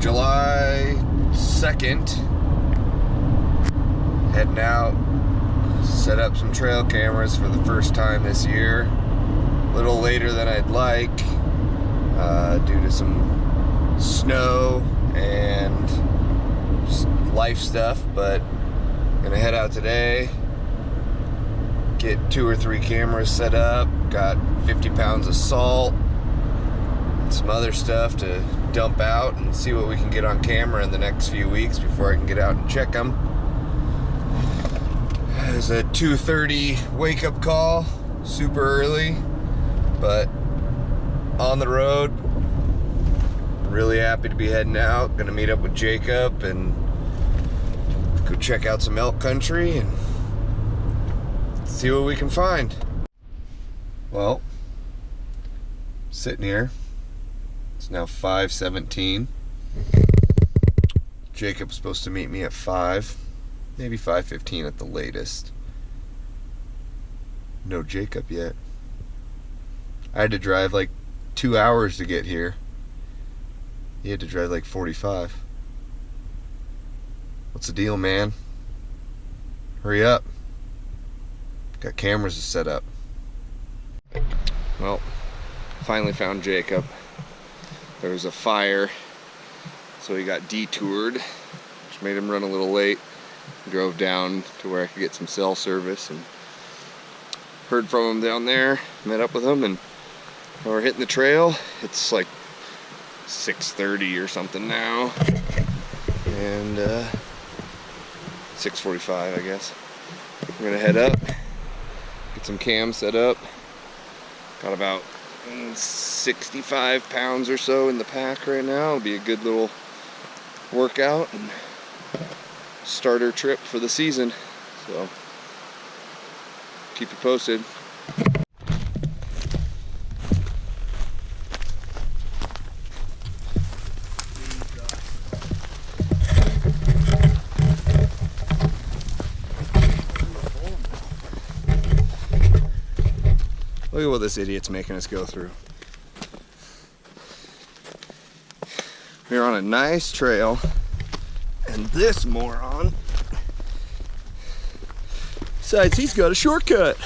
July 2nd. Heading out. Set up some trail cameras for the first time this year. A little later than I'd like due to some snow and just life stuff, but gonna head out today, get 2 or 3 cameras set up, got 50 pounds of salt, some other stuff to dump out and see what we can get on camera in the next few weeks before I can get out and check them. It's a 2:30 wake up call, super early, but on the road. Really happy to be heading out. Gonna meet up with Jacob and go check out some elk country and see what we can find. Well, sitting here. It's now 5:17. Jacob's supposed to meet me at 5, maybe 5:15 at the latest. No Jacob yet. I had to drive like 2 hours to get here. He had to drive like 45. What's the deal, man? Hurry up. Got cameras to set up. Well, finally found Jacob. There was a fire, so he got detoured, which made him run a little late. Drove down to where I could get some cell service and heard from him down there, met up with him, and we're hitting the trail. It's like 6:30 or something now, and 6:45 I guess. We're gonna head up, get some cams set up. Got about 65 pounds or so in the pack right now. It'll be a good little workout and starter trip for the season, so keep you posted. Look at what this idiot's making us go through. We're on a nice trail, and this moron decides he's got a shortcut.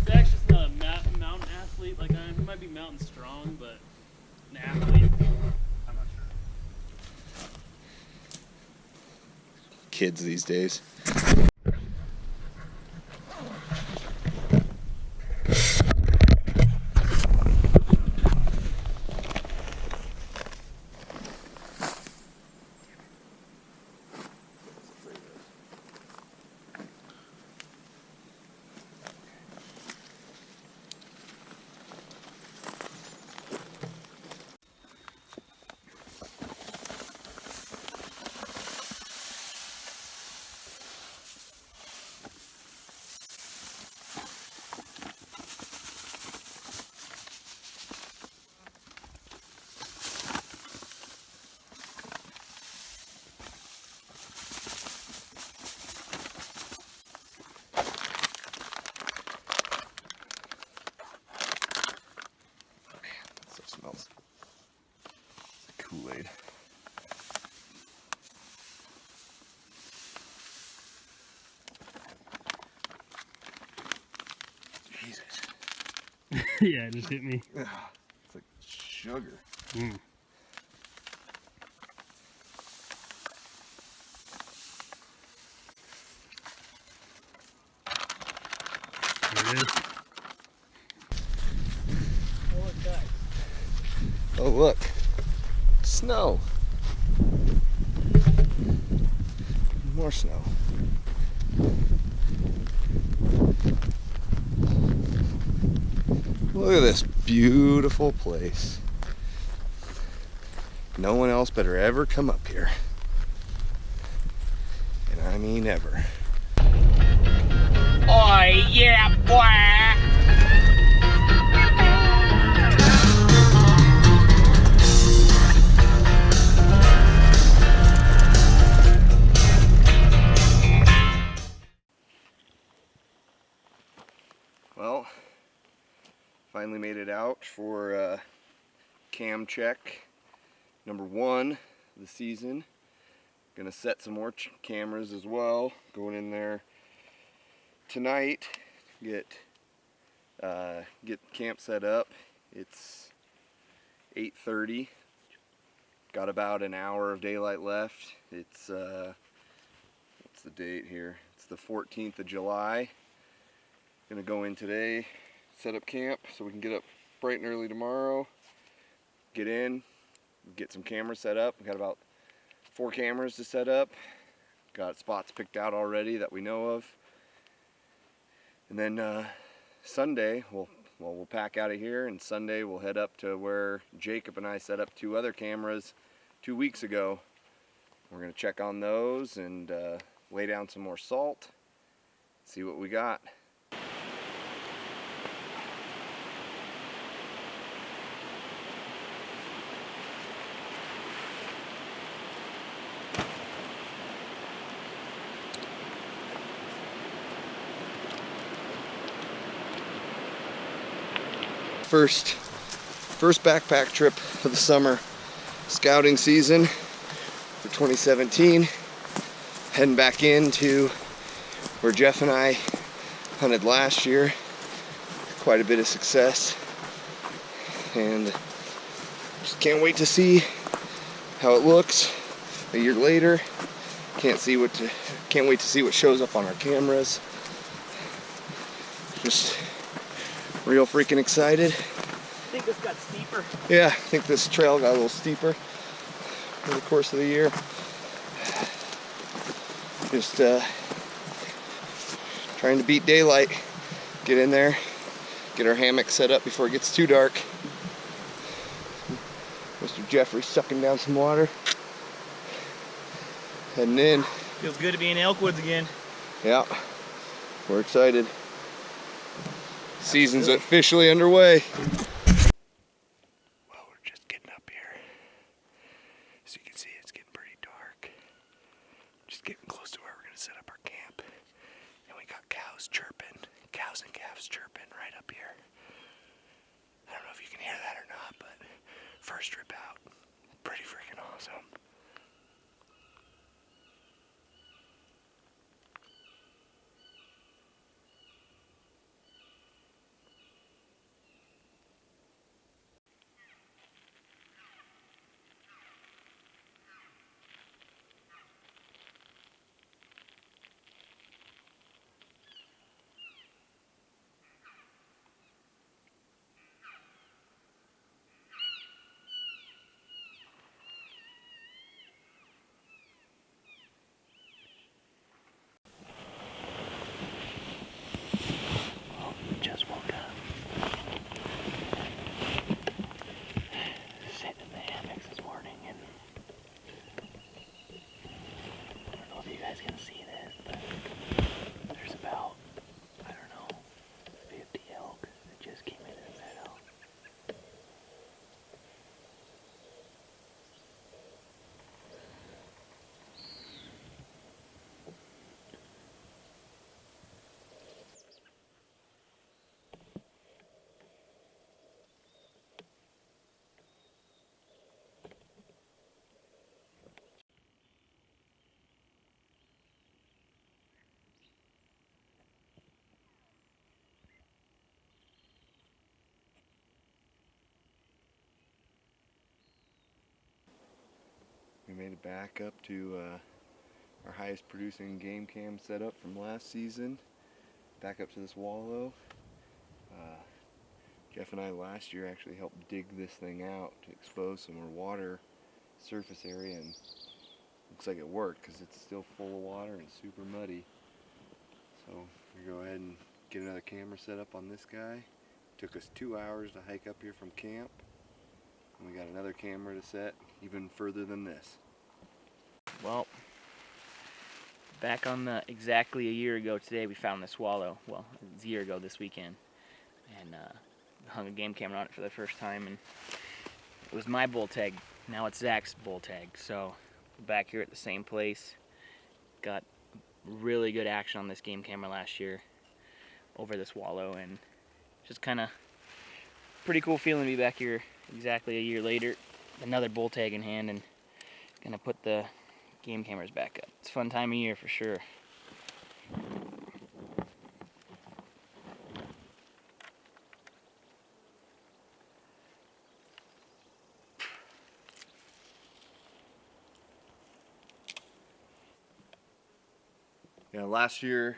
Zach's just not a mountain athlete like I am. He might be mountain strong, but an athlete, I'm not sure. Kids these days. Smells like Kool-Aid. Jesus. Yeah, it just hit me. It's like sugar. Mm. There it is. Oh, look. Snow. More snow. Look at this beautiful place. No one else better ever come up here. And I mean ever. Oh yeah, boy! Well, finally made it out for cam check. number 1 of the season. Gonna set some more cameras as well. Going in there tonight, get camp set up. It's 8:30. Got about an hour of daylight left. It's what's the date here? It's the 14th of July. Gonna go in today, set up camp so we can get up bright and early tomorrow. Get in, get some cameras set up. We got about 4 cameras to set up. Got spots picked out already that we know of. And then Sunday, we'll pack out of here, and Sunday we'll head up to where Jacob and I set up 2 other cameras 2 weeks ago. We're gonna check on those and lay down some more salt, see what we got. First backpack trip of the summer scouting season for 2017. Heading back into where Jeff and I hunted last year. Quite a bit of success, and just can't wait to see how it looks a year later. Can't wait to see what shows up on our cameras. Just real freaking excited. I think this got steeper. Yeah, I think this trail got a little steeper over the course of the year. Just trying to beat daylight. Get in there, get our hammock set up before it gets too dark. Mr. Jeffrey's sucking down some water. Heading in. Feels good to be in Elkwoods again. Yeah, we're excited. Season's officially underway. Well, we're just getting up here. As you can see, it's getting pretty dark. Just getting close to where we're going to set up our camp. And we got cows chirping, cows and calves chirping right up here. I don't know if you can hear that or not, but first trip out, pretty freaking awesome. Gonna see this, but there's about, I don't know, 50 elk that just came into the meadow. We made it back up to our highest producing game cam setup from last season. Back up to this wallow. Jeff and I last year actually helped dig this thing out to expose some more water surface area, and looks like it worked because it's still full of water and super muddy. So we go ahead and get another camera set up on this guy. Took us 2 hours to hike up here from camp. And we got another camera to set even further than this. Well, back on the exactly a year ago today, we found this wallow. Well, it was a year ago this weekend, and hung a game camera on it for the first time, and it was my bull tag. Now it's Zach's bull tag. So we're back here at the same place. Got really good action on this game camera last year over this wallow, and just kind of pretty cool feeling to be back here exactly a year later. another bull tag in hand and gonna put the game cameras back up. It's a fun time of year for sure. Yeah, last year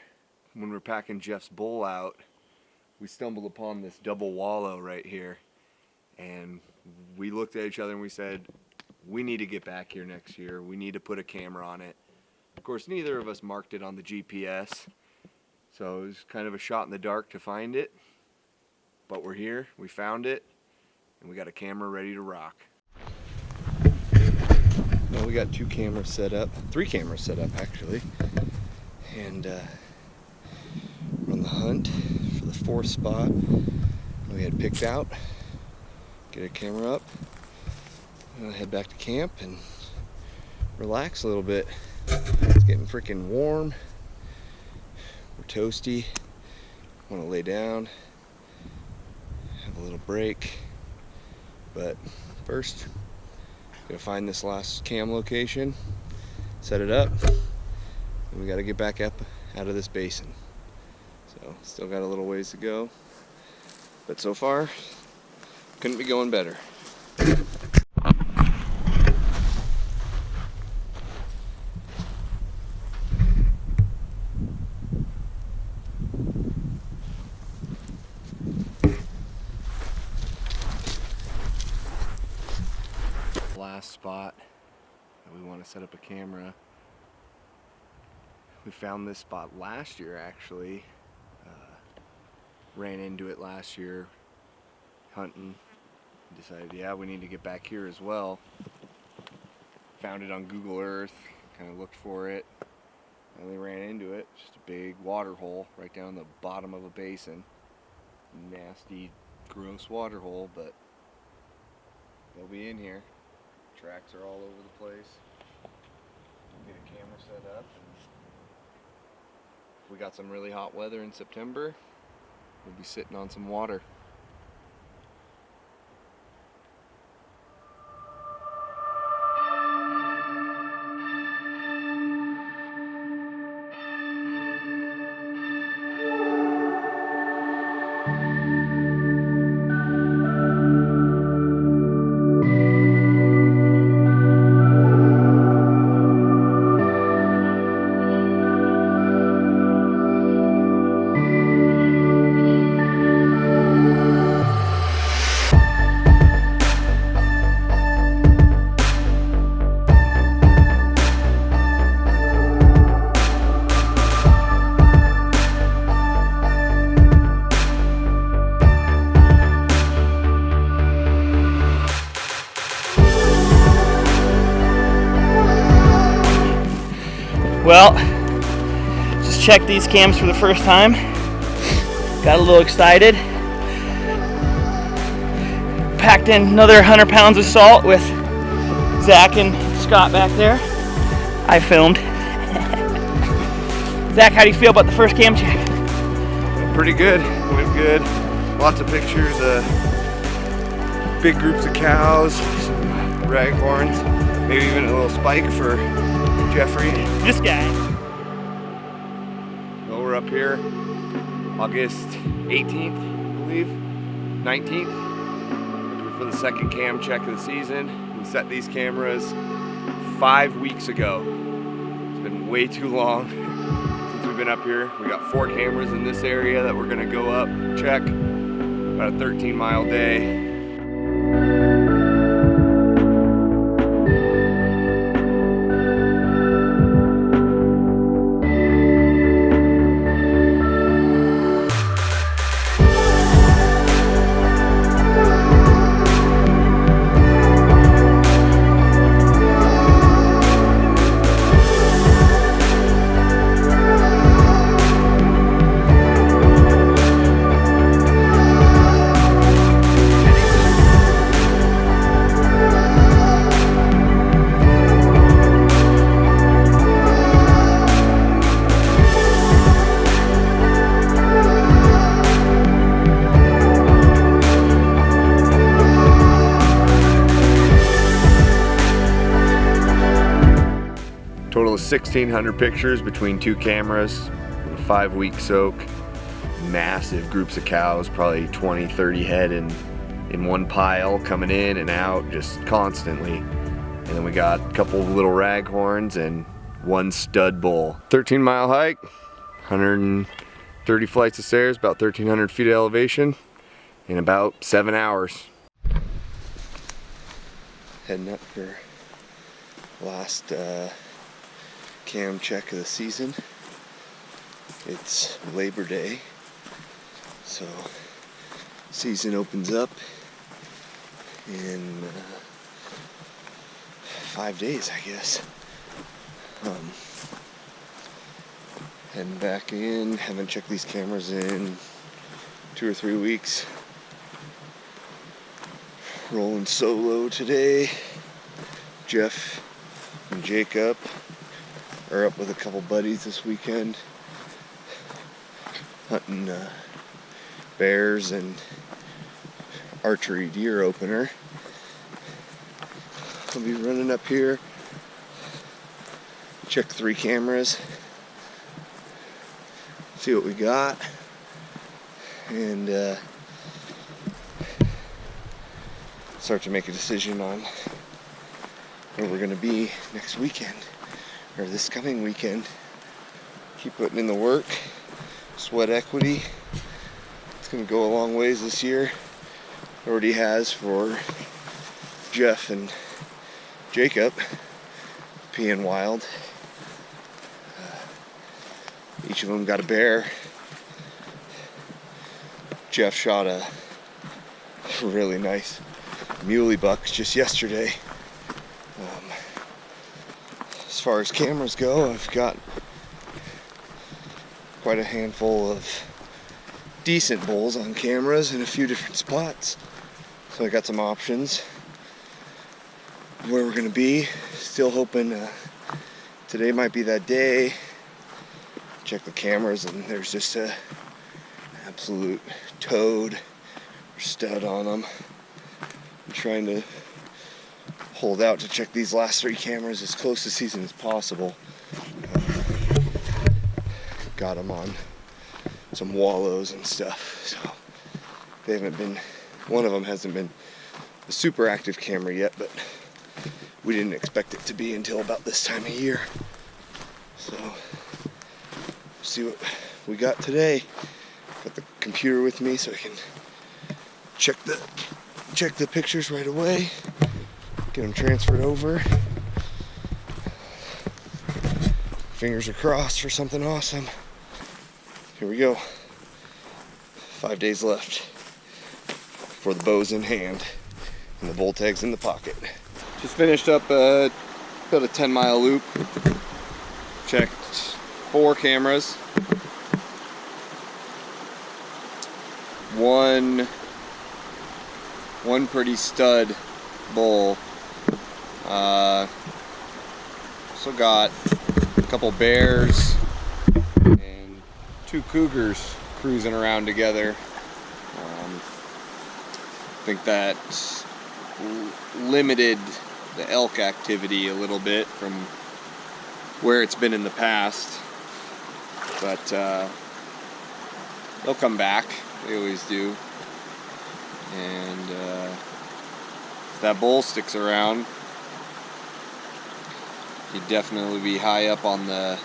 when we were packing Jeff's bull out, we stumbled upon this double wallow right here, and we looked at each other and we said, we need to get back here next year. We need to put a camera on it. Of course, neither of us marked it on the GPS, so it was kind of a shot in the dark to find it, but we're here, we found it, and we got a camera ready to rock. Now we got 2 cameras set up, 3 cameras set up actually, and we're on the hunt for the 4th spot we had picked out. Get a camera up, and head back to camp and relax a little bit. It's getting freaking warm. We're toasty. Want to lay down, have a little break. But first, gotta find this last cam location, set it up, and we gotta get back up out of this basin. So still got a little ways to go, but so far couldn't be going better. Last spot that we want to set up a camera. We found this spot last year actually. Ran into it last year hunting. Decided, yeah, we need to get back here as well. Found it on Google Earth, kind of looked for it, and we ran into it. Just a big water hole right down the bottom of a basin. Nasty, gross water hole, but they'll be in here. Tracks are all over the place. We'll get a camera set up. If we got some really hot weather in September, we'll be sitting on some water. Well, just checked these cams for the first time. Got a little excited. Packed in another 100 pounds of salt with Zach and Scott back there. I filmed. Zach, how do you feel about the first cam check? Pretty good. Went good. Lots of pictures of big groups of cows, some raghorns, maybe even a little spike for Jeffrey. This guy. Well, we're up here August 18th, I believe, 19th, for the second cam check of the season. We set these cameras 5 weeks ago. It's been way too long since we've been up here. We got 4 cameras in this area that we're gonna go up, check, about a 13-mile day. Total of 1,600 pictures between 2 cameras, a 5-week soak. Massive groups of cows, probably 20, 30 head in one pile, coming in and out just constantly. And then we got a couple of little raghorns and 1 stud bull. 13-mile hike, 130 flights of stairs, about 1,300 feet of elevation in about 7 hours. Heading up for last cam check of the season. It's Labor Day, so season opens up in 5 days, I guess. Heading back in, haven't checked these cameras in 2 or 3 weeks. Rolling solo today. Jeff and Jacob are up with a couple buddies this weekend, hunting bears and archery deer opener. I'll be running up here, check 3 cameras, see what we got, and start to make a decision on where we're going to be next weekend, or this coming weekend. Keep putting in the work, sweat equity. It's going to go a long ways this year. Already has for Jeff and Jacob, PNWild. Each of them got a bear. Jeff shot a really nice muley buck just yesterday. As far as cameras go, I've got quite a handful of decent bulls on cameras in a few different spots. So I got some options where we're going to be. Still hoping today might be that day. Check the cameras and there's just a absolute toad or stud on them. I'm trying to hold out to check these last 3 cameras as close to season as possible. Got them on some wallows and stuff, so they haven't been, one of them hasn't been a super active camera yet, but we didn't expect it to be until about this time of year. So see what we got today. Got the computer with me so I can check the pictures right away, get them transferred over. Fingers are crossed for something awesome. Here we go. 5 days left for the bows in hand and the bull tags in the pocket. Just finished up about a 10-mile loop. Checked 4 cameras. One pretty stud bull. Also got a couple bears and 2 cougars cruising around together. I think that limited the elk activity a little bit from where it's been in the past, but they'll come back. They always do. And if that bull sticks around, he'd definitely be high up on the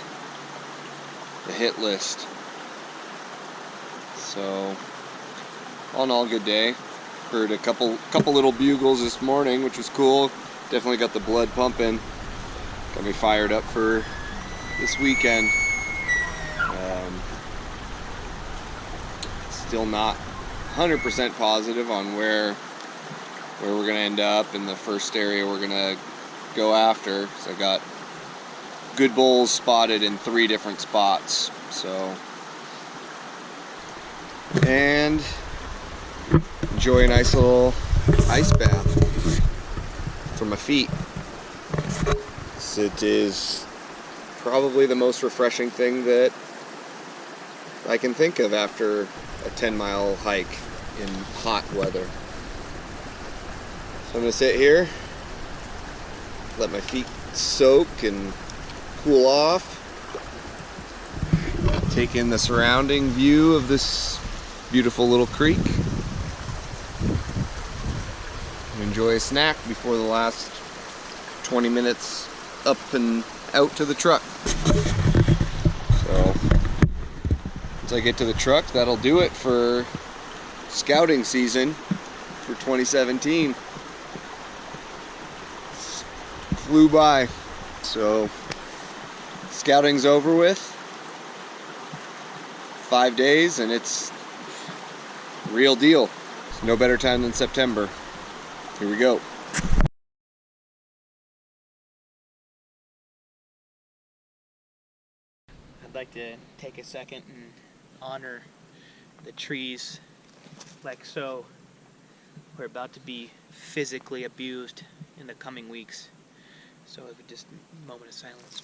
hit list. So all in all, good day. Heard a couple little bugles this morning, which was cool. Definitely got the blood pumping. Got me fired up for this weekend. Still not 100% positive on where we're gonna end up in the first area we're gonna go after. So I got good bulls spotted in 3 different spots. So, and enjoy a nice little ice bath for my feet. It is probably the most refreshing thing that I can think of after a 10-mile hike in hot weather. So I'm gonna sit here, let my feet soak and cool off. Take in the surrounding view of this beautiful little creek. Enjoy a snack before the last 20 minutes up and out to the truck. So, once I get to the truck, that'll do it for scouting season for 2017. Flew by. So, scouting's over with. 5 days and it's real deal. It's no better time than September. Here we go. I'd like to take a second and honor the trees like so. We're about to be physically abused in the coming weeks. So just a moment of silence.